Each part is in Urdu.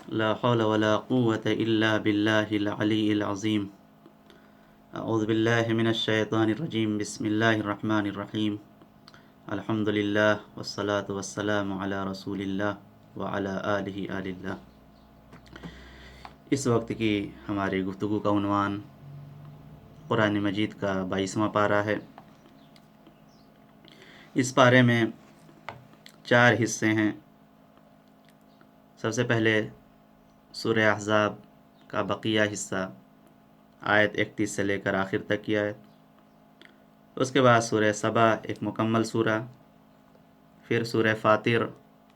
لا حول ولا قوة إلا بالله العلي العظيم. أعوذ بالله من الشيطان الرجيم. بسم الله الرحمن الرحيم. الحمد لله والصلاة والسلام على رسول الله وعلى آلہ آل اللہ. اس وقت کی ہماری گفتگو کا عنوان قرآن مجید کا 22واں پارہ ہے. اس پارے میں 4 حصے ہیں. سب سے پہلے سورہ احزاب کا بقیہ حصہ آیت 31 سے لے کر آخر تک کی آیت. اس کے بعد سورہ سبا ایک مکمل سورہ، پھر سورہ فاطر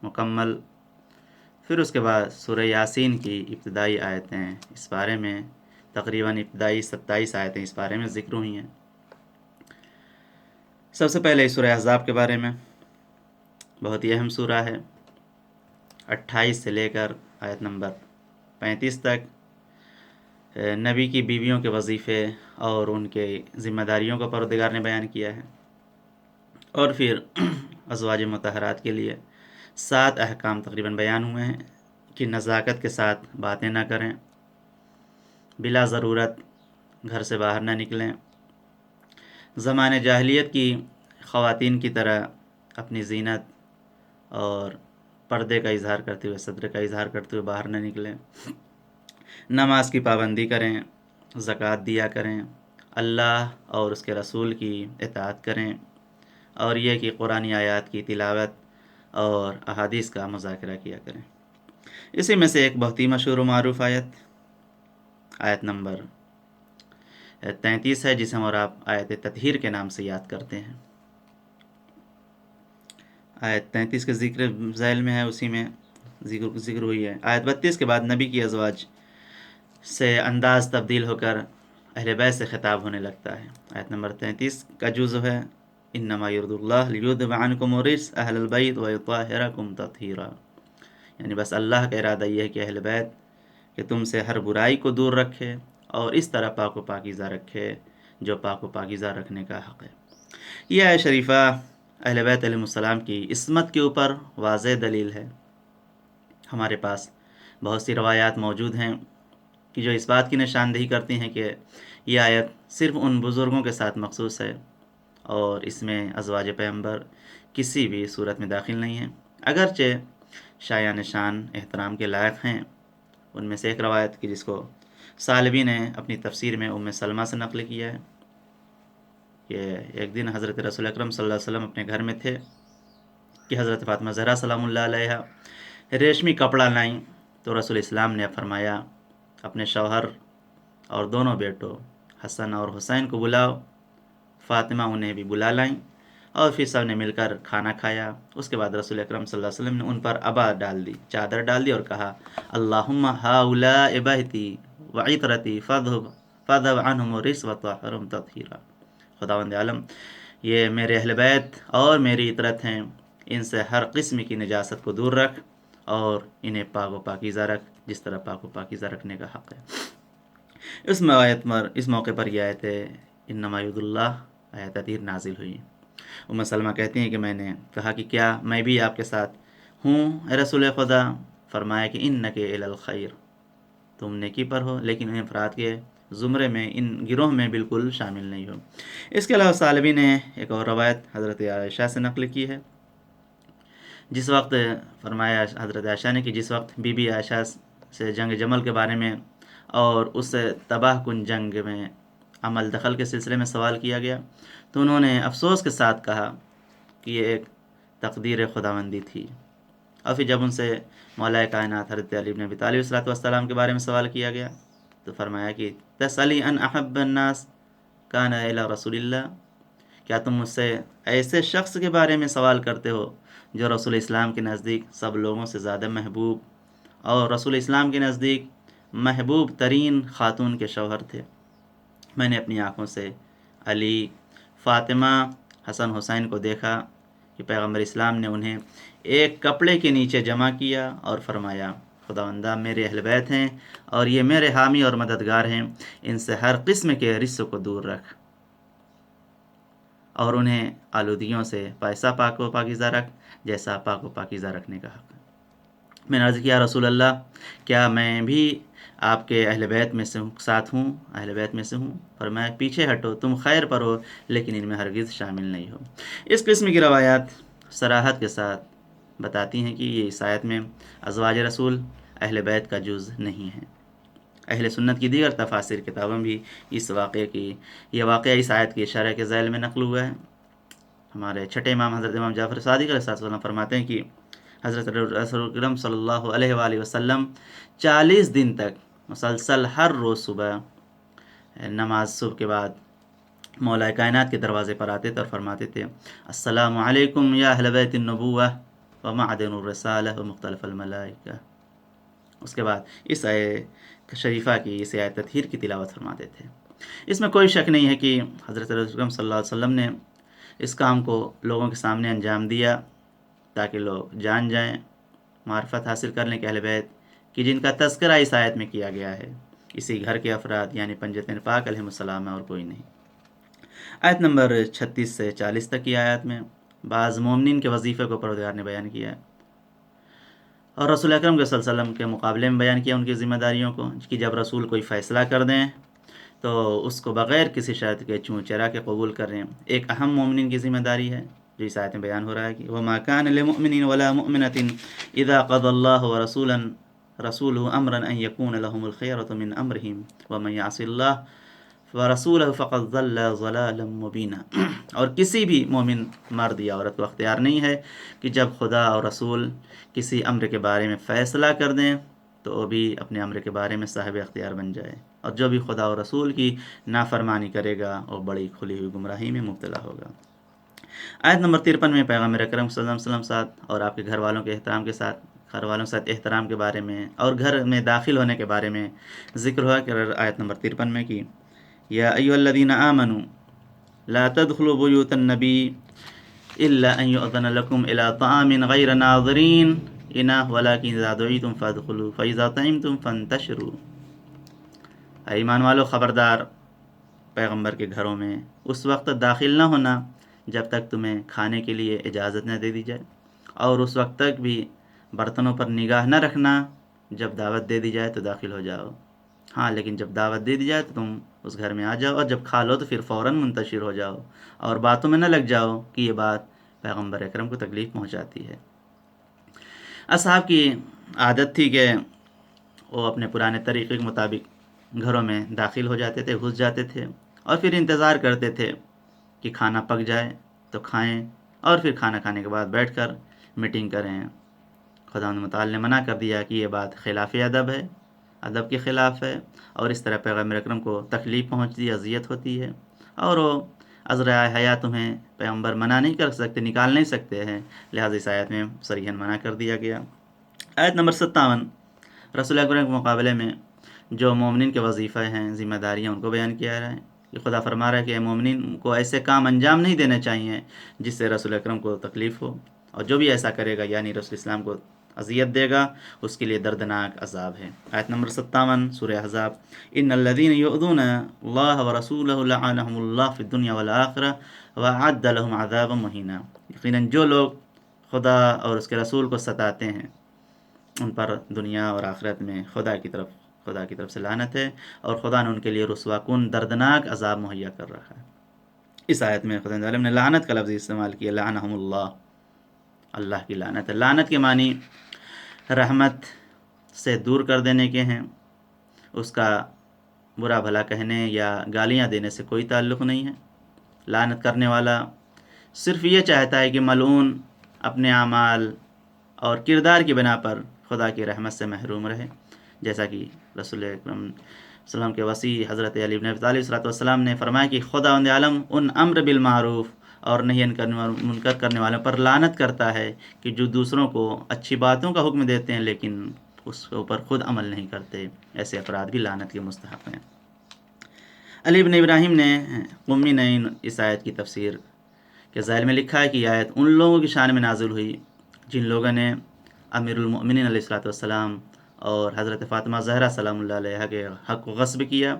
مکمل، پھر اس کے بعد سورہ یاسین کی ابتدائی آیتیں. اس بارے میں تقریباً ابتدائی 27 آیتیں اس بارے میں ذکر ہوئی ہیں. سب سے پہلے سورہ احزاب کے بارے میں. بہت ہی اہم سورہ ہے. 28 سے لے کر آیت نمبر 35 تک نبی کی بیویوں کے وظیفے اور ان کے ذمہ داریوں کو پروردگار نے بیان کیا ہے. اور پھر ازواج مطہرات کے لیے 7 احکام تقریباً بیان ہوئے ہیں کہ نزاکت کے ساتھ باتیں نہ کریں، بلا ضرورت گھر سے باہر نہ نکلیں، زمانے جاہلیت کی خواتین کی طرح اپنی زینت اور پردے کا اظہار کرتے ہوئے، صدر کا اظہار کرتے ہوئے باہر نہ نکلیں، نماز کی پابندی کریں، زکوٰۃ دیا کریں، اللہ اور اس کے رسول کی اطاعت کریں، اور یہ کہ قرآنی آیات کی تلاوت اور احادیث کا مذاکرہ کیا کریں. اسی میں سے ایک بہت ہی مشہور و معروف آیت نمبر 33 ہے، جسے اور آپ آیت تطہیر کے نام سے یاد کرتے ہیں. آیت 33 کے ذکر ذیل میں ہے، اسی میں ذکر ہوئی ہے. آیت 32 کے بعد نبی کی ازواج سے انداز تبدیل ہو کر اہل بیت سے خطاب ہونے لگتا ہے. آیت نمبر 33 کا جزو ہے انما یرید اللہ لیذھب عنکم الرجس اہل البیت ویطہرکم تطہیرا. یعنی بس اللہ کا ارادہ یہ ہے کہ اہل بیت کہ تم سے ہر برائی کو دور رکھے اور اس طرح پاک و پاکیزہ رکھے جو پاک و پاکیزہ رکھنے کا حق ہے. یہ آیت شریفہ اہل بیت علیہ السلام کی عصمت کے اوپر واضح دلیل ہے. ہمارے پاس بہت سی روایات موجود ہیں کہ جو اس بات کی نشاندہی کرتی ہیں کہ یہ آیت صرف ان بزرگوں کے ساتھ مخصوص ہے اور اس میں ازواج پیغمبر کسی بھی صورت میں داخل نہیں ہیں، اگرچہ شایان شان احترام کے لائق ہیں. ان میں سے ایک روایت کی جس کو سالبی نے اپنی تفسیر میں ام سلمہ سے نقل کیا ہے کہ ایک دن حضرت رسول اکرم صلی اللہ علیہ وسلم اپنے گھر میں تھے کہ حضرت فاطمہ زہرا سلام اللہ علیہا ریشمی کپڑا لائیں، تو رسول اسلام نے فرمایا اپنے شوہر اور دونوں بیٹوں حسن اور حسین کو بلاؤ. فاطمہ انہیں بھی بلا لائیں اور پھر سب نے مل کر کھانا کھایا. اس کے بعد رسول اکرم صلی اللہ علیہ وسلم نے ان پر عبا ڈال دی، چادر ڈال دی اور کہا اللہم ہؤلاء بیتی وعطرتی فاذھب عنہم الرجس وطہرھم تطہیرا. خداوند عالم، یہ میرے اہل بیت اور میری عطرت ہیں، ان سے ہر قسم کی نجاست کو دور رکھ اور انہیں پاک و پاکیزہ رکھ جس طرح پاک و پاکیزہ رکھنے کا حق ہے. اس موقع پر یہ آیت انما یرید اللہ آیت تطہیر نازل ہوئی. ام سلمہ کہتی ہیں کہ میں نے کہا کہ کیا میں بھی آپ کے ساتھ ہوں اے رسول خدا؟ فرمایا کہ انک الی الخیر، تم نیکی پر ہو لیکن ان افراد کے زمرے میں، ان گروہ میں بالکل شامل نہیں ہو. اس کے علاوہ سالبی نے ایک اور روایت حضرت عائشہ سے نقل کی ہے. جس وقت فرمایا حضرت عائشہ نے کہ جس وقت بی بی عائشہ سے جنگ جمل کے بارے میں اور اس تباہ کن جنگ میں عمل دخل کے سلسلے میں سوال کیا گیا تو انہوں نے افسوس کے ساتھ کہا کہ یہ ایک تقدیر خداوندی تھی. اور پھر جب ان سے مولا کائنات حضرت علی بن ابی طالب علیہ السلام کے بارے میں سوال کیا گیا تو فرمایا کہ تسألی ان احب الناس کان الی رسول اللہ، کیا تم مجھ سے ایسے شخص کے بارے میں سوال کرتے ہو جو رسول اسلام کے نزدیک سب لوگوں سے زیادہ محبوب اور رسول اسلام کے نزدیک محبوب ترین خاتون کے شوہر تھے. میں نے اپنی آنکھوں سے علی، فاطمہ، حسن حسین کو دیکھا کہ پیغمبر اسلام نے انہیں ایک کپڑے کے نیچے جمع کیا اور فرمایا خداوندہ میرے اہل بیت ہیں اور یہ میرے حامی اور مددگار ہیں، ان سے ہر قسم کے رجس کو دور رکھ اور انہیں آلودگیوں سے ایسا پاک و پاکیزہ رکھ جیسا پاک و پاکیزہ رکھنے کا حق ہے. میں نے عرض کیا رسول اللہ کیا میں بھی آپ کے اہل بیت میں سے ساتھ ہوں، اہل بیت میں سے ہوں؟ فرمایا پیچھے ہٹو، تم خیر پر ہو لیکن ان میں ہرگز شامل نہیں ہو۔ اس قسم کی روایات صراحت کے ساتھ بتاتی ہیں کہ یہ اس آیت میں ازواج رسول اہل بیت کا جز نہیں ہے۔ اہل سنت کی دیگر تفاسیر کتابوں بھی اس واقعے کی یہ واقعہ اس آیت کی شرح کے ذیل میں نقل ہوا ہے۔ ہمارے چھٹے امام حضرت امام جعفر صادق علیہ السلام فرماتے ہیں کہ حضرت رسول اکرم صلی اللہ علیہ وآلہ وسلم 40 دن تک مسلسل ہر روز صبح نماز صبح کے بعد مولا کائنات کے دروازے پر آتے تھے اور فرماتے تھے السلام علیکم یا اہل بیت النبوہ و معدن الرسالہ و مختلف الملائکہ۔ اس کے بعد اس آیت شریفہ کی اس آیت تطہیر کی تلاوت فرماتے تھے۔ اس میں کوئی شک نہیں ہے کہ حضرت رسول اکرم صلی اللہ علیہ وسلم نے اس کام کو لوگوں کے سامنے انجام دیا تاکہ لوگ جان جائیں، معرفت حاصل کر لیں کہ اہل بیت کہ جن کا تذکرہ اس آیت میں کیا گیا ہے اسی گھر کے افراد یعنی پنجتین پاک علیہ السلام اور کوئی نہیں۔ آیت نمبر 36 سے 40 تک کی آیات میں بعض مومنین کے وظیفے کو پروردگار نے بیان کیا اور رسول اکرم کے صلی اللہ علیہ وسلم کے مقابلے میں بیان کیا ان کی ذمہ داریوں کو کہ جب رسول کوئی فیصلہ کر دیں تو اس کو بغیر کسی شرط کے چوں چرا کے قبول کر رہے ہیں۔ ایک اہم مومنین کی ذمہ داری ہے جو اس آیت میں بیان ہو رہا ہے کہ وَمَا كَانَ لِمُؤْمِنٍ وَلَا مُؤْمِنَةٍ إِذَا قَضَى اللَّهُ وَرَسُولُهُ أَمْرًا أَن يَكُونَ لَهُمُ الْخِيَرَةُ مِنْ أَمْرِهِمْ وَمَن يَعْصِ اللَّهَ وَرَسُولَهُ فَقَدْ ضَلَّ ضَلَالًا مُبِينًا۔ اور کسی بھی مومن مرد یا عورت کو اختیار نہیں ہے کہ جب خدا اور رسول کسی امر کے بارے میں فیصلہ کر دیں تو وہ بھی اپنے امر کے بارے میں صاحب اختیار بن جائے، اور جو بھی خدا اور رسول کی نافرمانی کرے گا وہ بڑی کھلی ہوئی گمراہی میں مبتلا ہوگا۔ آیت نمبر 53 میں پیغمبر اکرم صلی اللہ علیہ وسلم ساتھ اور آپ کے گھر والوں کے احترام کے ساتھ گھر والوں کے ساتھ احترام کے بارے میں اور گھر میں داخل ہونے کے بارے میں ذکر ہوا کہ آیت نمبر 53 میں کی یا ایھا الذین آمنوا لا تدخلوا بیوت النبی الا ان یؤذن لکم الی طعام غیر ناظرین اناہ ولکن اذا دعیتم فادخلوا فاذا طعمتم فانتشروا۔ اے ایمان والو خبردار پیغمبر کے گھروں میں اس وقت داخل نہ ہونا جب تک تمہیں کھانے کے لیے اجازت نہ دے دی جائے، اور اس وقت تک بھی برتنوں پر نگاہ نہ رکھنا، جب دعوت دے دی جائے تو داخل ہو جاؤ، ہاں لیکن جب دعوت دے دی جائے تو تم اس گھر میں آ جاؤ، اور جب کھا لو تو پھر فوراً منتشر ہو جاؤ اور باتوں میں نہ لگ جاؤ کہ یہ بات پیغمبر اکرم کو تکلیف پہنچاتی ہے۔ اصحاب کی عادت تھی کہ وہ اپنے پرانے طریقے کے مطابق گھروں میں داخل ہو جاتے تھے، گھس جاتے تھے اور پھر انتظار کرتے تھے کہ کھانا پک جائے تو کھائیں، اور پھر کھانا کھانے کے بعد بیٹھ کر میٹنگ کریں۔ خدا متعال نے منع کر دیا کہ یہ بات خلاف ادب ہے، ادب کے خلاف ہے، اور اس طرح پیغمبر اکرم کو تکلیف پہنچتی ہے، اذیت ہوتی ہے، اور وہ عذرائے حیا تمہیں پیغمبر منع نہیں کر سکتے، نکال نہیں سکتے ہیں، لہٰذا اس آیت میں صریحاً منع کر دیا گیا۔ آیت نمبر 57 رسول اکرم کے مقابلے میں جو مومنین کے وظیفہ ہیں، ذمہ داریاں ان کو بیان کیا رہا ہے کہ خدا فرما رہا ہے کہ مومنین کو ایسے کام انجام نہیں دینے چاہیے جس سے رسول اکرم کو تکلیف ہو، اور جو بھی ایسا کرے گا یعنی رسول اسلام کو اذیت دے گا اس کے لیے دردناک عذاب ہے۔ آیت نمبر 57 سورہ احزاب ان الذین یؤذون اللہ ورسولہ لعنہم اللہ فی الدنیا والآخرہ واعد لهم عذابا مہینا۔ یقیناً جو لوگ خدا اور اس کے رسول کو ستاتے ہیں ان پر دنیا اور آخرت میں خدا کی طرف سے لعنت ہے، اور خدا نے ان کے لیے رسوا کن دردناک عذاب مہیا کر رکھا ہے۔ اس آیت میں خدا تعالیٰ نے لعنت کا لفظ استعمال کیا، لعنہم اللہ، اللہ کی لعنت ہے۔ لعنت کے معنی رحمت سے دور کر دینے کے ہیں، اس کا برا بھلا کہنے یا گالیاں دینے سے کوئی تعلق نہیں ہے۔ لعنت کرنے والا صرف یہ چاہتا ہے کہ ملعون اپنے اعمال اور کردار کی بنا پر خدا کی رحمت سے محروم رہے، جیسا کہ رسول اکرم صلی اللہ علیہ وسلم کے وصی حضرت علی بن ابی طالب صلی اللہ علیہ وسلم نے فرمایا کہ خداوند عالم ان امر بالمعروف اور نہی منکر کرنے والوں پر لعنت کرتا ہے کہ جو دوسروں کو اچھی باتوں کا حکم دیتے ہیں لیکن اس کے اوپر خود عمل نہیں کرتے، ایسے افراد بھی لعنت کے مستحق ہیں۔ علی بن ابراہیم نے قمی نے اس آیت کی تفسیر کے ذیل میں لکھا ہے کہ یہ آیت ان لوگوں کی شان میں نازل ہوئی جن لوگوں نے امیر المؤمنین علیہ الصلوۃ والسلام اور حضرت فاطمہ زہرا سلام اللہ علیہا کے حق کو غصب کیا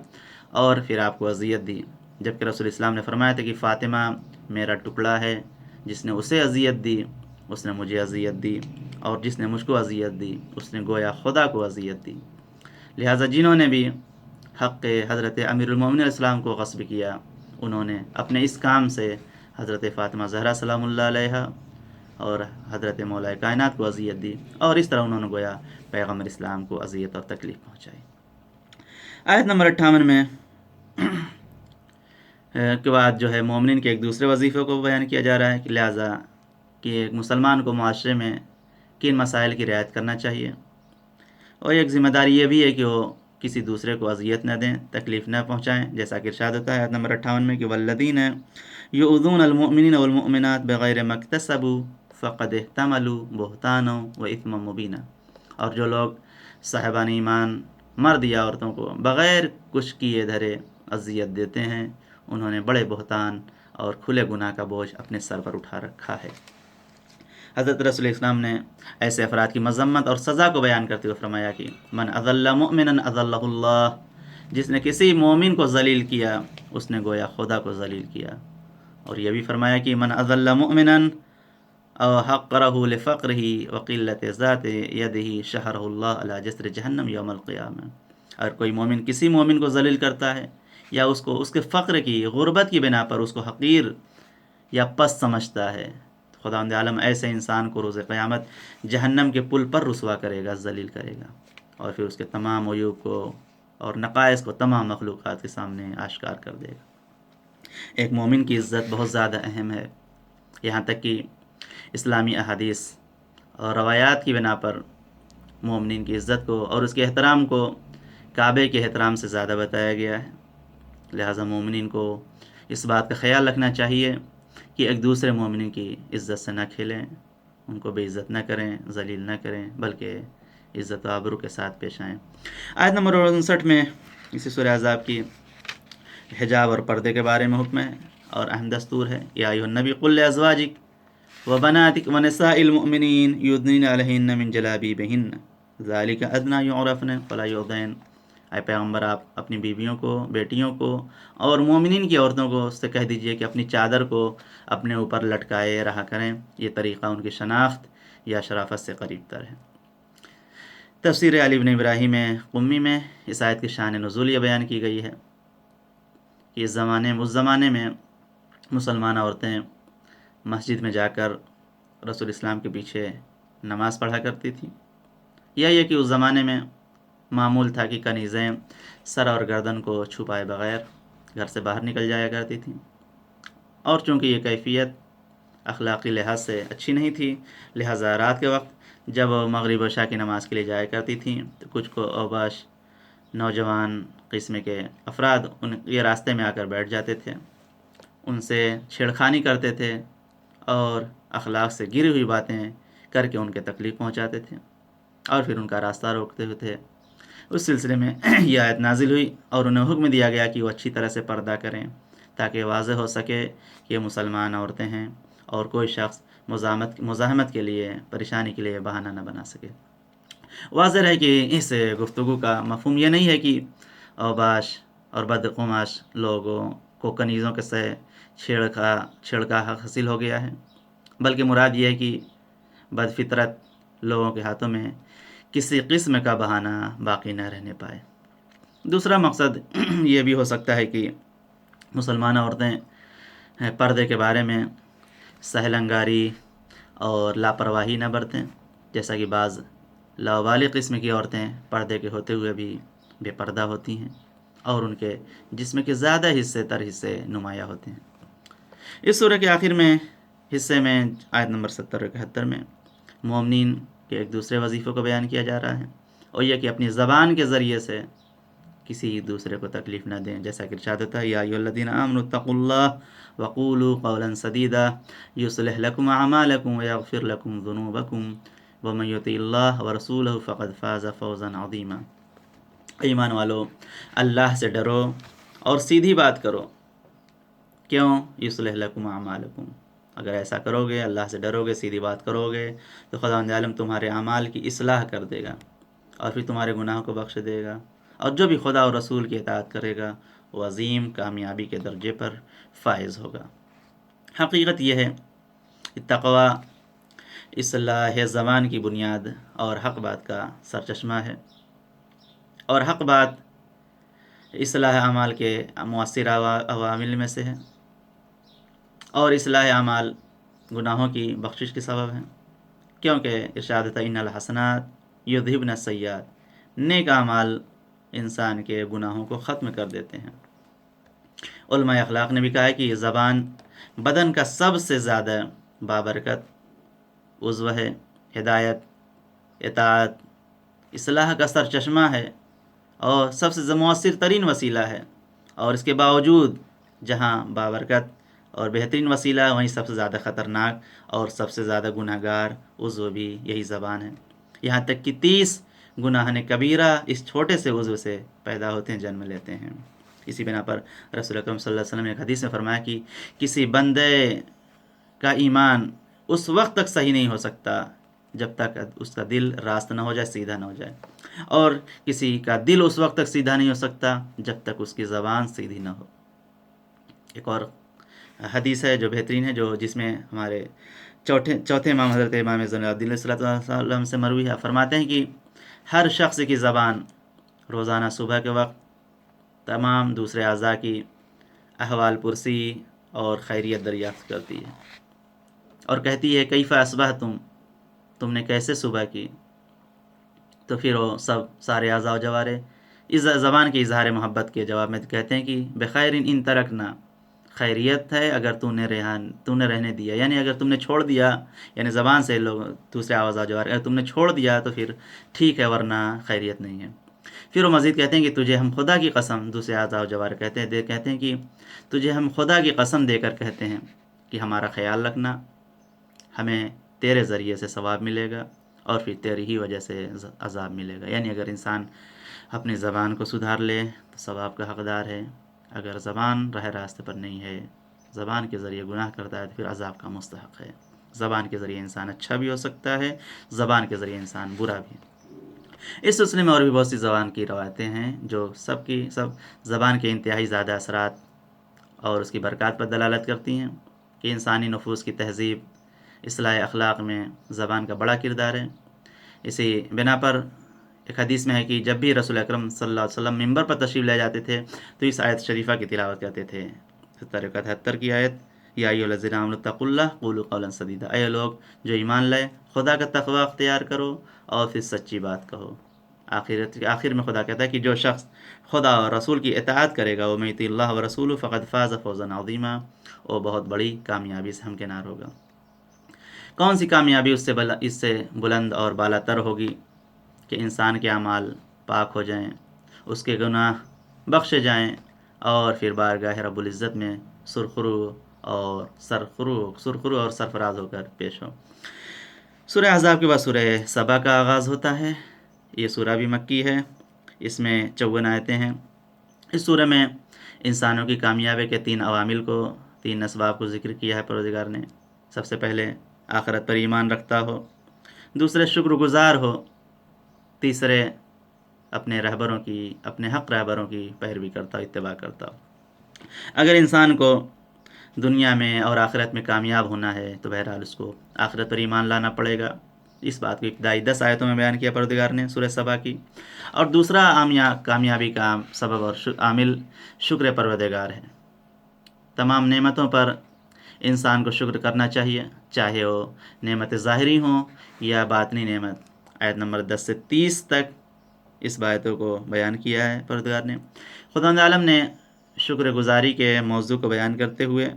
اور پھر آپ کو اذیت دی، جبکہ رسول اسلام نے فرمایا تھا کہ فاطمہ میرا ٹکڑا ہے، جس نے اسے اذیت دی اس نے مجھے اذیت دی، اور جس نے مجھ کو اذیت دی اس نے گویا خدا کو اذیت دی۔ لہٰذا جنہوں نے بھی حق حضرت امیر المومنین علیہ السلام کو غصب کیا، انہوں نے اپنے اس کام سے حضرت فاطمہ زہرا سلام اللہ علیہا اور حضرت مولا کائنات کو اذیت دی، اور اس طرح انہوں نے گویا پیغمبر اسلام کو اذیت اور تکلیف پہنچائی۔ آیت نمبر 58 میں کے بعد جو ہے مومنین کے ایک دوسرے وظیفے کو بیان کیا جا رہا ہے کہ لہٰذا کہ ایک مسلمان کو معاشرے میں کن مسائل کی رعایت کرنا چاہیے، اور ایک ذمہ داری یہ بھی ہے کہ وہ کسی دوسرے کو اذیت نہ دیں، تکلیف نہ پہنچائیں، جیسا کہ ارشاد ہوتا ہے آیت نمبر 58 میں کہ والذین یؤذون المؤمنین والمؤمنات بغیر ما اکتسبوا فقد احتملوا بہتانا واثما مبینا، اور جو لوگ صاحبان ایمان مرد یا عورتوں کو بغیر کچھ کیے دھرے اذیت دیتے ہیں، انہوں نے بڑے بہتان اور کھلے گناہ کا بوجھ اپنے سر پر اٹھا رکھا ہے۔ حضرت رسول اسلام نے ایسے افراد کی مذمت اور سزا کو بیان کرتے ہوئے فرمایا کہ من اذل مؤمنا اذلہ اللہ، جس نے کسی مومن کو ذلیل کیا اس نے گویا خدا کو ذلیل کیا۔ اور یہ بھی فرمایا کہ من اذل مؤمنا او حقرہ لفقرہ وقلت ذات یدہ شہرہ اللہ علی جسر جہنم یوم القیامہ، اگر کوئی مومن کسی مومن کو ذلیل کرتا ہے یا اس کو اس کے فقر کی، غربت کی بنا پر اس کو حقیر یا پست سمجھتا ہے، خداوند عالم ایسے انسان کو روز قیامت جہنم کے پل پر رسوا کرے گا، ذلیل کرے گا، اور پھر اس کے تمام عیوب کو اور نقائص کو تمام مخلوقات کے سامنے آشکار کر دے گا۔ ایک مومن کی عزت بہت زیادہ اہم ہے، یہاں تک کہ اسلامی احادیث اور روایات کی بنا پر مومنین کی عزت کو اور اس کے احترام کو کعبے کے احترام سے زیادہ بتایا گیا ہے۔ لہٰذا مومنین کو اس بات کا خیال رکھنا چاہیے کہ ایک دوسرے مومنین کی عزت سے نہ کھیلیں، ان کو بے عزت نہ کریں، ذلیل نہ کریں، بلکہ عزت و آبرو کے ساتھ پیش آئیں۔ آیت نمبر 59 میں اسی سورہ احزاب کی حجاب اور پردے کے بارے میں حکم ہے اور اہم دستور ہے، یا ایھا النبی قل لازواجک وبناتک ونساء المؤمنین یدنین علیہن من جلابیبہن ذلک ادنی یعرفن فلا یؤذین، اے پیغمبر آپ اپنی بیویوں کو، بیٹیوں کو اور مومنین کی عورتوں کو اس سے کہہ دیجئے کہ اپنی چادر کو اپنے اوپر لٹکائے رہا کریں، یہ طریقہ ان کی شناخت یا شرافت سے قریب تر ہے۔ تفسیر علی بن ابراہیم قمی میں اس آیت کی شان نزول یہ بیان کی گئی ہے کہ اس زمانے میں مسلمان عورتیں مسجد میں جا کر رسول اسلام کے پیچھے نماز پڑھا کرتی تھیں، یا یہ کہ اس زمانے میں معمول تھا کہ کنیزیں سر اور گردن کو چھپائے بغیر گھر سے باہر نکل جایا کرتی تھیں، اور چونکہ یہ کیفیت اخلاقی لحاظ سے اچھی نہیں تھی، لہٰذا رات کے وقت جب مغرب و عشاء کی نماز کے لیے جایا کرتی تھیں تو کچھ کو اوباش نوجوان قسم کے افراد یہ راستے میں آ کر بیٹھ جاتے تھے، ان سے چھیڑخانی کرتے تھے اور اخلاق سے گری ہوئی باتیں کر کے ان کے تکلیف پہنچاتے تھے اور پھر ان کا راستہ روکتے تھے۔ اس سلسلے میں یہ آیت نازل ہوئی اور انہیں حکم دیا گیا کہ وہ اچھی طرح سے پردہ کریں تاکہ واضح ہو سکے کہ یہ مسلمان عورتیں ہیں اور کوئی شخص مزاحمت کے لیے، پریشانی کے لیے بہانہ نہ بنا سکے۔ واضح ہے کہ اس گفتگو کا مفہوم یہ نہیں ہے کہ اوباش اور بدقماش لوگوں کو کنیزوں کے سے چھیڑ کا حق حاصل ہو گیا ہے، بلکہ مراد یہ ہے کہ بد فطرت لوگوں کے ہاتھوں میں کسی قسم کا بہانہ باقی نہ رہنے پائے۔ دوسرا مقصد یہ بھی ہو سکتا ہے کہ مسلمان عورتیں پردے کے بارے میں سہل انگاری اور لاپرواہی نہ برتیں، جیسا کہ بعض لاوالغ قسم کی عورتیں پردے کے ہوتے ہوئے بھی بے پردہ ہوتی ہیں اور ان کے جسم کے زیادہ حصے نمایاں ہوتے ہیں۔ اس سورہ کے آخر میں حصے میں آیت نمبر 70 اور 71 میں مومنین کے ایک دوسرے وظیفے کو بیان کیا جا رہا ہے، اور یہ کہ اپنی زبان کے ذریعے سے کسی دوسرے کو تکلیف نہ دیں، جیسا کہ ارشاد ہوتا ہے یا ایھا الذین آمنوا اتقوا اللہ وقولوا قولا سدیدا یصلح لکم اعمالکم ویغفر لکم ذنوبکم ومن یطع اللہ ورسولہ فقد فاز فوزا عظیما۔ ایمان والو، اللہ سے ڈرو اور سیدھی بات کرو۔ کیوں؟ یصلح لکم اعمالکم، اگر ایسا کرو گے، اللہ سے ڈرو گے، سیدھی بات کرو گے، تو خداوند عالم تمہارے اعمال کی اصلاح کر دے گا اور پھر تمہارے گناہوں کو بخش دے گا، اور جو بھی خدا اور رسول کی اطاعت کرے گا وہ عظیم کامیابی کے درجے پر فائز ہوگا۔ حقیقت یہ ہے کہ تقوی اصلاح زبان کی بنیاد اور حق بات کا سرچشمہ ہے، اور حق بات اصلاح اعمال کے مؤثر عوامل میں سے ہے، اور اصلاح اعمال گناہوں کی بخشش کے سبب ہے، کیونکہ ارشاد تھا ان الحسنات یذہبن السیئات، نیک اعمال انسان کے گناہوں کو ختم کر دیتے ہیں۔ علماء اخلاق نے بھی کہا ہے کہ یہ زبان بدن کا سب سے زیادہ بابرکت عضو ہے، ہدایت، اطاعت، اصلاح کا سرچشمہ ہے، اور سب سے مؤثر ترین وسیلہ ہے، اور اس کے باوجود جہاں بابرکت اور بہترین وسیلہ ہے، وہیں سب سے زیادہ خطرناک اور سب سے زیادہ گناہ گار عضو بھی یہی زبان ہے، یہاں تک کہ 30 گناہ کبیرہ اس چھوٹے سے عضو سے پیدا ہوتے ہیں، جنم لیتے ہیں۔ اسی بنا پر رسول اکرم صلی اللہ علیہ وسلم نے ایک حدیث میں فرمایا کہ کسی بندے کا ایمان اس وقت تک صحیح نہیں ہو سکتا جب تک اس کا دل راست نہ ہو جائے، سیدھا نہ ہو جائے، اور کسی کا دل اس وقت تک سیدھا نہیں ہو سکتا جب تک اس کی زبان سیدھی نہ ہو۔ ایک اور حدیث ہے جو بہترین ہے، جس میں ہمارے چوتھے امام حضرت امام زین العابدین علیہ الصلوۃ والسلام سے مروی ہے، فرماتے ہیں کہ ہر شخص کی زبان روزانہ صبح کے وقت تمام دوسرے اعضاء کی احوال پرسی اور خیریت دریافت کرتی ہے، اور کہتی ہے کیف اصبحتم، تم نے کیسے صبح کی؟ تو پھر وہ سارے اعضاء و جوارے اس زبان کے اظہار محبت کے جواب میں کہتے ہیں کہ بخیر ان ترکنا، خیریت ہے اگر تو نے رہنے دیا، یعنی اگر تم نے چھوڑ دیا، یعنی زبان سے لوگ دوسرے اعضاء و جوارے اگر تم نے چھوڑ دیا تو پھر ٹھیک ہے، ورنہ خیریت نہیں ہے۔ پھر وہ مزید کہتے ہیں کہ تجھے ہم خدا کی قسم، دوسرے اعضاء و جوارے کہتے ہیں کہ تجھے ہم خدا کی قسم دے کر کہتے ہیں کہ ہمارا خیال رکھنا، ہمیں تیرے ذریعے سے ثواب ملے گا اور پھر تیری ہی وجہ سے عذاب ملے گا۔ یعنی اگر انسان اپنی زبان کو سدھار لے تو ثواب کا حقدار ہے، اگر زبان راہ راستے پر نہیں ہے، زبان کے ذریعے گناہ کرتا ہے تو پھر عذاب کا مستحق ہے۔ زبان کے ذریعے انسان اچھا بھی ہو سکتا ہے، زبان کے ذریعے انسان برا بھی۔ اس سلسلے میں اور بھی بہت سی زبان کی روایتیں ہیں جو سب زبان کے انتہائی زیادہ اثرات اور اس کی برکات پر دلالت کرتی ہیں کہ انسانی نفوس کی تہذیب، اصلاح اخلاق میں زبان کا بڑا کردار ہے۔ اسی بنا پر ایک حدیث میں ہے کہ جب بھی رسول اکرم صلی اللہ علیہ وسلم منبر پر تشریف لے جاتے تھے تو اس آیت شریفہ کی تلاوت کرتے تھے، 73 کی آیت، یا ایھا الذین آمنوا اتقوا اللہ قولوا قولا سدیدا، اے لوگ جو ایمان لائے خدا کا تقوی اختیار کرو اور پھر سچی بات کہو۔ آخر میں خدا کہتا ہے کہ جو شخص خدا اور رسول کی اطاعت کرے گا، وَمَن یُطِیعِ اللَّهَ وَرَسُولَهُ فَقَدْ فَازَ فَوْزًا عَظِیمًا، وہ بہت بڑی کامیابی سے ہمکنار ہوگا۔ کون سی کامیابی اس سے بلند اور بالا تر ہوگی کہ انسان کے اعمال پاک ہو جائیں، اس کے گناہ بخشے جائیں، اور پھر بارگاہ رب العزت میں سرخرو اور سرفراز ہو کر پیش ہو۔ سورہ احزاب کے بعد سورہ سبا کا آغاز ہوتا ہے۔ یہ سورہ بھی مکی ہے، اس میں 54 آیتیں ہیں۔ اس سورہ میں انسانوں کی کامیابی کے 3 عوامل کو، 3 اسباب کو ذکر کیا ہے پروردگار نے۔ سب سے پہلے آخرت پر ایمان رکھتا ہو، دوسرے شکر گزار ہو، تیسرے اپنے حق رہبروں کی پیروی کرتا ہو، اتباع کرتا ہو۔ اگر انسان کو دنیا میں اور آخرت میں کامیاب ہونا ہے تو بہرحال اس کو آخرت پر ایمان لانا پڑے گا۔ اس بات کو ابتدائی 10 آیتوں میں بیان کیا پروردگار نے سورہ سبا کی۔ اور دوسرا کامیابی کا سبب اور عامل شکر پروردگار ہے۔ تمام نعمتوں پر انسان کو شکر کرنا چاہیے، چاہے وہ نعمت ظاہری ہوں یا باطنی نعمت۔ آیت نمبر 10 سے 30 تک اس باتوں کو بیان کیا ہے پروردگار نے۔ خداوند عالم نے شکر گزاری کے موضوع کو بیان کرتے ہوئے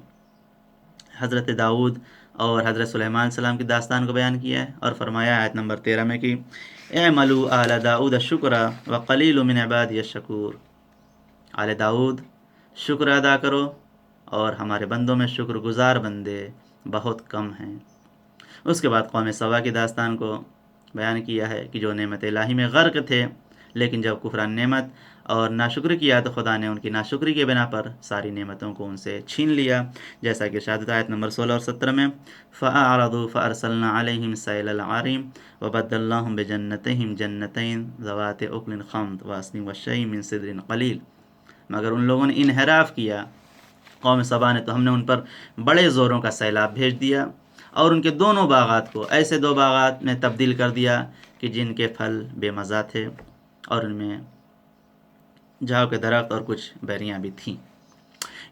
حضرت داؤد اور حضرت سلیمان علیہ السلام کی داستان کو بیان کیا ہے، اور فرمایا آیت نمبر 13 میں کہ اعملوا آل داؤد شکرا وقلیل من عبادی الشکور، آل داؤد شکر ادا کرو اور ہمارے بندوں میں شکر گزار بندے بہت کم ہیں۔ اس کے بعد قوم سبا کی داستان کو بیان کیا ہے کہ جو نعمت الہی میں غرق تھے، لیکن جب کفران نعمت اور ناشکری کیا تو خدا نے ان کی ناشکری کے بنا پر ساری نعمتوں کو ان سے چھین لیا، جیسا کہ ارشاد آیت نمبر 16 اور 17 میں فَأَعْرَضُوا فَأَرْسَلْنَا عَلَيْهِمْ سَيْلَ الْعَرِيمِ وَبَدَّلْنَاهُمْ بِجَنَّتَيْهِمْ جَنَّتَيْنِ ذَوَاتِ أُكْلٍ خَمْطٍ وَأَثْلٍ وَشَيْءٍ مِّن سِدْرٍ قَلِيلٍ، مگر ان لوگوں نے انحراف کیا، قوم سبا نے، تو ہم نے ان پر بڑے زوروں کا سیلاب بھیج دیا اور ان کے دونوں باغات کو ایسے 2 باغات میں تبدیل کر دیا کہ جن کے پھل بے مزہ تھے اور ان میں جاؤ کے درخت اور کچھ بیریاں بھی تھیں۔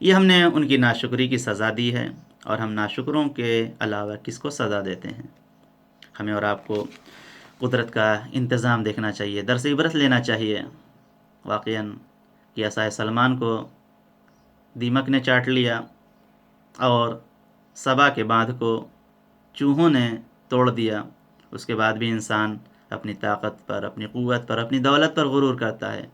یہ ہم نے ان کی ناشکری کی سزا دی ہے، اور ہم ناشکروں کے علاوہ کس کو سزا دیتے ہیں؟ ہمیں اور آپ کو قدرت کا انتظام دیکھنا چاہیے، درس عبرت لینا چاہیے۔ واقعاً کہ عصائے سلمان کو دیمک نے چاٹ لیا، اور سبا کے باندھ کو چوہوں نے توڑ دیا، اس کے بعد بھی انسان اپنی طاقت پر، اپنی قوت پر، اپنی دولت پر غرور کرتا ہے،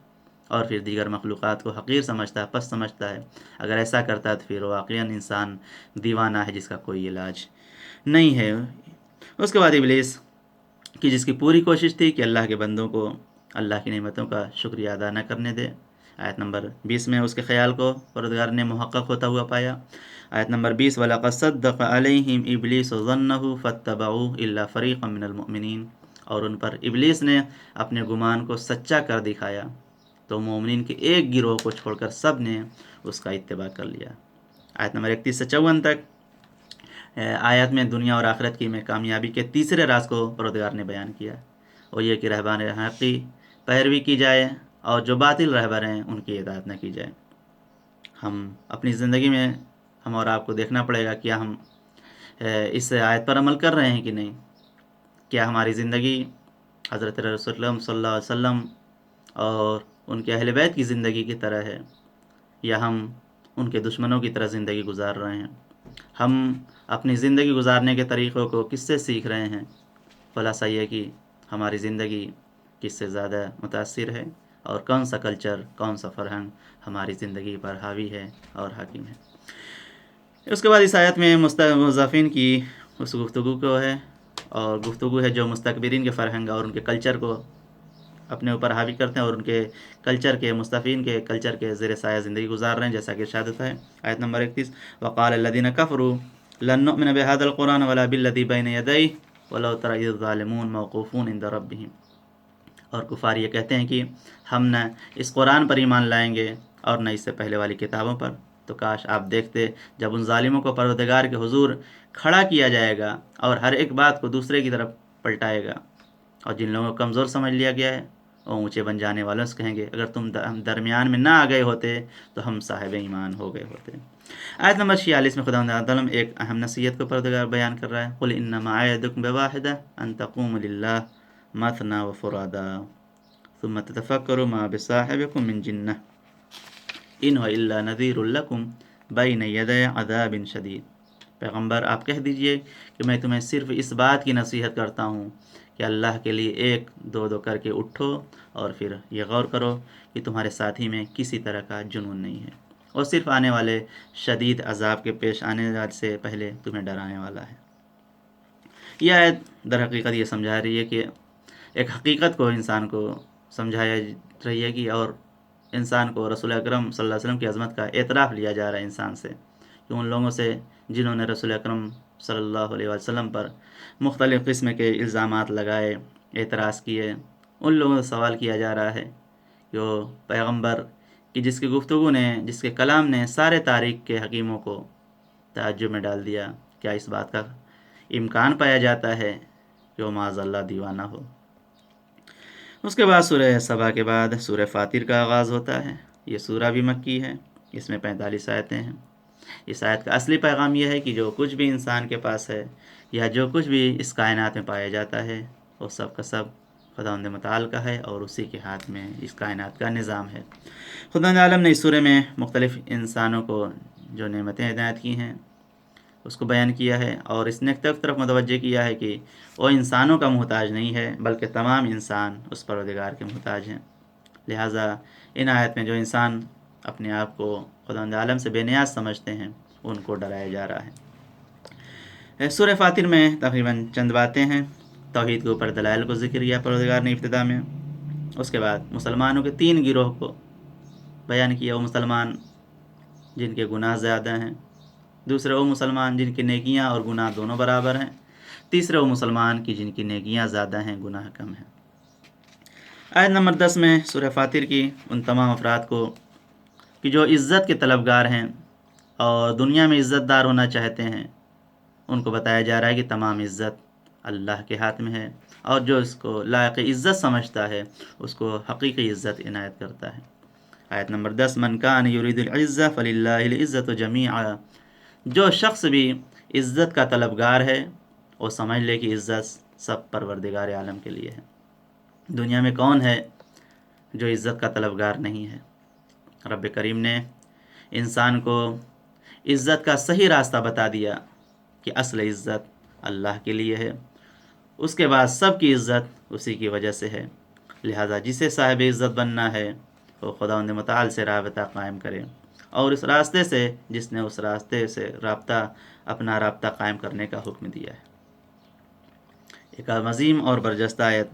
اور پھر دیگر مخلوقات کو حقیر سمجھتا ہے، پست سمجھتا ہے۔ اگر ایسا کرتا ہے تو پھر واقعاً انسان دیوانہ ہے جس کا کوئی علاج نہیں ہے۔ اس کے بعد ابلیس کہ جس کی پوری کوشش تھی کہ اللہ کے بندوں کو اللہ کی نعمتوں کا شکریہ ادا نہ کرنے دے۔ آیت نمبر 20 میں اس کے خیال کو پروردگار نے محقق ہوتا ہوا پایا۔ آیت نمبر 20 وَلَقَدْ صَدَّقَ عَلَيْهِمْ إِبْلِيسُ ظَنَّهُ فَاتَّبَعُوهُ إِلَّا فَرِيقًا مِّنَ الْمُؤْمِنِينَ، اور ان پر ابلیس نے اپنے گمان کو سچا کر دکھایا تو مومنین کے ایک گروہ کو چھوڑ کر سب نے اس کا اتباع کر لیا۔ آیت نمبر 31 سے 54 تک آیت میں دنیا اور آخرت کی میں کامیابی کے تیسرے راز کو پروردگار نے بیان کیا، اور یہ کہ رہبان حق کی پیروی کی جائے اور جو باطل رہبر ہیں ان کی اطاعت نہ کی جائے۔ ہم اپنی زندگی میں ہم اور آپ کو دیکھنا پڑے گا کیا ہم اس آیت پر عمل کر رہے ہیں کہ نہیں۔ کیا ہماری زندگی حضرت رسول اللہ صلی اللہ علیہ وسلم اور ان کے اہل بیت کی زندگی کی طرح ہے، یا ہم ان کے دشمنوں کی طرح زندگی گزار رہے ہیں؟ ہم اپنی زندگی گزارنے کے طریقوں کو کس سے سیکھ رہے ہیں؟ خلاصہ یہ کہ ہماری زندگی کس سے زیادہ متاثر ہے، اور کون سا کلچر، کون سا فرہنگ ہماری زندگی پر حاوی ہے اور حاکم ہے۔ اس کے بعد اس آیت میں مضافین کی اس گفتگو کو ہے، اور گفتگو ہے جو مستکبرین کے فرہنگ اور ان کے کلچر کو اپنے اوپر حاوی کرتے ہیں، اور ان کے کلچر کے، مستضعفین کے کلچر کے زیر سایہ زندگی گزار رہے ہیں، جیسا کہ ارشاد ہوتا ہے آیت نمبر 31 وقال الذين كفروا لن نؤمن بهذا القرآن ولا بالذي بين يديه ولو ترى إذ الظالمون موقوفون عند ربهم، اور کفار یہ کہتے ہیں کہ ہم نہ اس قرآن پر ایمان لائیں گے اور نہ اس سے پہلے والی کتابوں پر، تو کاش آپ دیکھتے جب ان ظالموں کو پروردگار کے حضور کھڑا کیا جائے گا اور ہر ایک بات کو دوسرے کی طرف پلٹائے گا، اور جن لوگوں کو کمزور سمجھ لیا گیا ہے وہ اونچے بن جانے والوں سے کہیں گے اگر تم درمیان میں نہ آ گئے ہوتے تو ہم صاحب ایمان ہو گئے ہوتے۔ آیت نمبر 46 میں خداوند تعالیٰ ایک اہم نصیحت کو پروردگار بیان کر رہا ہے، قل انما اعظکم بواحدہ ان تقوموا للہ مثنی وفرادا ثم تتفکروا ما بصاحبکم من جنہ ان هو الا نذیر لکم بین یدی عذاب شدید۔ پیغمبر آپ کہہ دیجئے کہ میں تمہیں صرف اس بات کی نصیحت کرتا ہوں کہ اللہ کے لیے ایک دو دو کر کے اٹھو، اور پھر یہ غور کرو کہ تمہارے ساتھی میں کسی طرح کا جنون نہیں ہے، اور صرف آنے والے شدید عذاب کے پیش آنے سے پہلے تمہیں ڈرانے والا ہے۔ یہ آیت در حقیقت یہ سمجھا رہی ہے کہ ایک حقیقت کو انسان کو سمجھایا رہی ہے کہ، اور انسان کو رسول اکرم صلی اللہ علیہ وسلم کی عظمت کا اعتراف لیا جا رہا ہے انسان سے، کہ ان لوگوں سے جنہوں نے رسول اکرم صلی اللہ علیہ وسلم پر مختلف قسم کے الزامات لگائے، اعتراض کیے، ان لوگوں سے سوال کیا جا رہا ہے کہ وہ پیغمبر کہ جس کی گفتگو نے، جس کے کلام نے سارے تاریخ کے حکیموں کو تعجب میں ڈال دیا، کیا اس بات کا امکان پایا جاتا ہے کہ وہ معاذ اللہ دیوانہ ہو؟ اس کے بعد سورہ سبا کے بعد سورہ فاطر کا آغاز ہوتا ہے۔ یہ سورہ بھی مکی ہے، اس میں 45 آیتیں ہیں۔ اس آیت کا اصلی پیغام یہ ہے کہ جو کچھ بھی انسان کے پاس ہے یا جو کچھ بھی اس کائنات میں پایا جاتا ہے وہ سب کا سب خداوند متعال کا ہے، اور اسی کے ہاتھ میں اس کائنات کا نظام ہے۔ خداوند عالم نے اس سورہ میں مختلف انسانوں کو جو نعمتیں عنایت کی ہیں اس کو بیان کیا ہے، اور اس نے طرف متوجہ کیا ہے کہ وہ انسانوں کا محتاج نہیں ہے بلکہ تمام انسان اس پروردگار کے محتاج ہیں۔ لہٰذا ان آیت میں جو انسان اپنے آپ کو خداوند عالم سے بے نیاز سمجھتے ہیں ان کو ڈرایا جا رہا ہے۔ سورہ فاطر میں تقریباً چند باتیں ہیں۔ توحید کے اوپر دلائل کو ذکر کیا پروردگار نے ابتدا میں، اس کے بعد مسلمانوں کے 3 گروہ کو بیان کیا، وہ مسلمان جن کے گناہ زیادہ ہیں، دوسرے وہ مسلمان جن کی نیکیاں اور گناہ دونوں برابر ہیں، تیسرے وہ مسلمان کی جن کی نیکیاں زیادہ ہیں، گناہ کم ہیں۔ آیت نمبر 10 میں سورہ فاطر کی ان تمام افراد کو کہ جو عزت کے طلبگار ہیں اور دنیا میں عزت دار ہونا چاہتے ہیں، ان کو بتایا جا رہا ہے کہ تمام عزت اللہ کے ہاتھ میں ہے، اور جو اس کو لائق عزت سمجھتا ہے اس کو حقیقی عزت عنایت کرتا ہے۔ آیت نمبر 10، من کان یرید العزہ فللہ العزۃ جمیعا، جو شخص بھی عزت کا طلبگار ہے وہ سمجھ لے کہ عزت سب پروردگار عالم کے لیے ہے۔ دنیا میں کون ہے جو عزت کا طلبگار نہیں ہے؟ رب کریم نے انسان کو عزت کا صحیح راستہ بتا دیا کہ اصل عزت اللہ کے لیے ہے، اس کے بعد سب کی عزت اسی کی وجہ سے ہے، لہذا جسے صاحب عزت بننا ہے وہ خداوند متعال سے رابطہ قائم کرے، اور اس راستے سے جس نے اس راستے سے اپنا رابطہ قائم کرنے کا حکم دیا ہے۔ ایک عظیم اور برجستہ آیت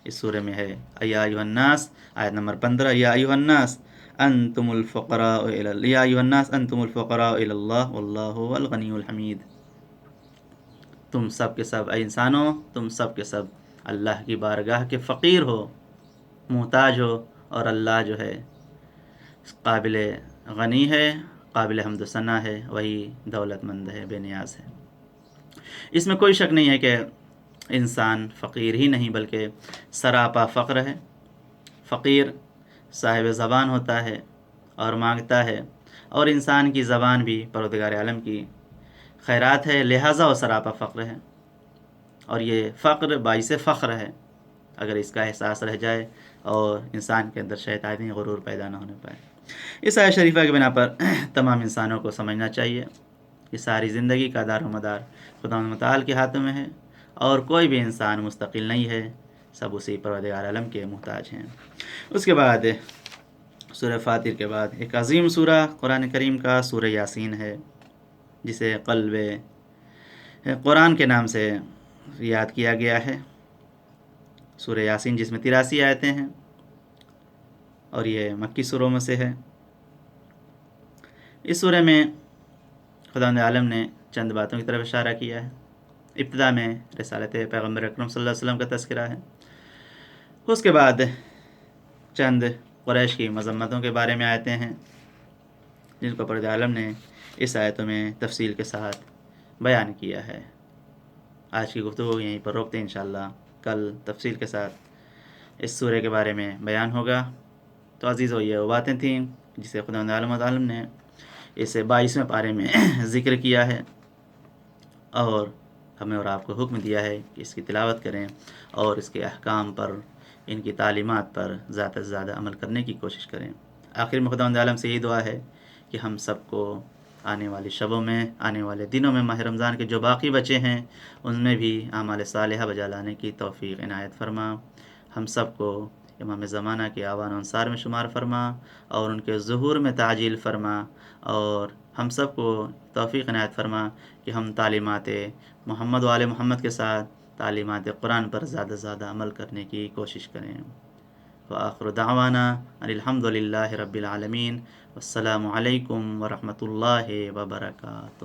اس سورہ میں ہے، یا ایھا الناس، آیت نمبر 15، یا ایھا الناس انتم الفقراء یا ایھا الناس انتم الفقراء الی اللہ واللہ هو الغنی الحمید، تم سب کے سب اے انسانوں، تم سب کے سب اللہ کی بارگاہ کے فقیر ہو، محتاج ہو، اور اللہ جو ہے قابل غنی ہے، قابل حمد و ثنا ہے، وہی دولت مند ہے، بے نیاز ہے۔ اس میں کوئی شک نہیں ہے کہ انسان فقیر ہی نہیں بلکہ سراپا فقر ہے۔ فقیر صاحب زبان ہوتا ہے اور مانگتا ہے، اور انسان کی زبان بھی پروردگار عالم کی خیرات ہے، لہٰذا وہ سراپا فقر ہے، اور یہ فقر باعث فخر ہے اگر اس کا احساس رہ جائے اور انسان کے اندر شیطانی غرور پیدا نہ ہونے پائے۔ اس آیت شریفہ کی بنا پر تمام انسانوں کو سمجھنا چاہیے کہ ساری زندگی کا دار و مدار خداوند متعال کے ہاتھوں میں ہے، اور کوئی بھی انسان مستقل نہیں ہے، سب اسی پروردگار عالم کے محتاج ہیں۔ اس کے بعد سورہ فاطر کے بعد ایک عظیم سورہ قرآن کریم کا سورہ یاسین ہے، جسے قلب قرآن کے نام سے یاد کیا گیا ہے۔ سورہ یاسین جس میں 83 آیتیں ہیں، اور یہ مکی سوروں میں سے ہے۔ اس سورہ میں خداوند عالم نے چند باتوں کی طرف اشارہ کیا ہے۔ ابتدا میں رسالت پیغمبر اکرم صلی اللہ علیہ وسلم کا تذکرہ ہے، اس کے بعد چند قریش کی مذمتوں کے بارے میں آیتیں ہیں جن کو پروردگار عالم نے اس آیتوں میں تفصیل کے ساتھ بیان کیا ہے۔ آج کی گفتگو یہیں پر روکتے ہیں، انشاءاللہ کل تفصیل کے ساتھ اس سورہ کے بارے میں بیان ہوگا۔ تو عزیزو، یہ وہ باتیں تھیں جسے خداوند عالم نے اس 22ویں پارے میں ذکر کیا ہے، اور ہمیں اور آپ کو حکم دیا ہے کہ اس کی تلاوت کریں اور اس کے احکام پر، ان کی تعلیمات پر زیادہ سے زیادہ عمل کرنے کی کوشش کریں۔ آخر میں خداوند عالم سے یہی دعا ہے کہ ہم سب کو آنے والی شبوں میں، آنے والے دنوں میں، ماہ رمضان کے جو باقی بچے ہیں ان میں بھی اعمال صالحہ بجا لانے کی توفیق عنایت فرما۔ ہم سب کو امام زمانہ کے اعوان و انصار میں شمار فرما، اور ان کے ظہور میں تعجیل فرما، اور ہم سب کو توفیق عنایت فرما کہ ہم تعلیمات محمد و آل محمد کے ساتھ تعلیمات قرآن پر زیادہ سے زیادہ عمل کرنے کی کوشش کریں۔ وآخر دعوانا ان الحمد للہ رب العالمین، والسلام علیکم ورحمۃ اللہ وبرکاتہ۔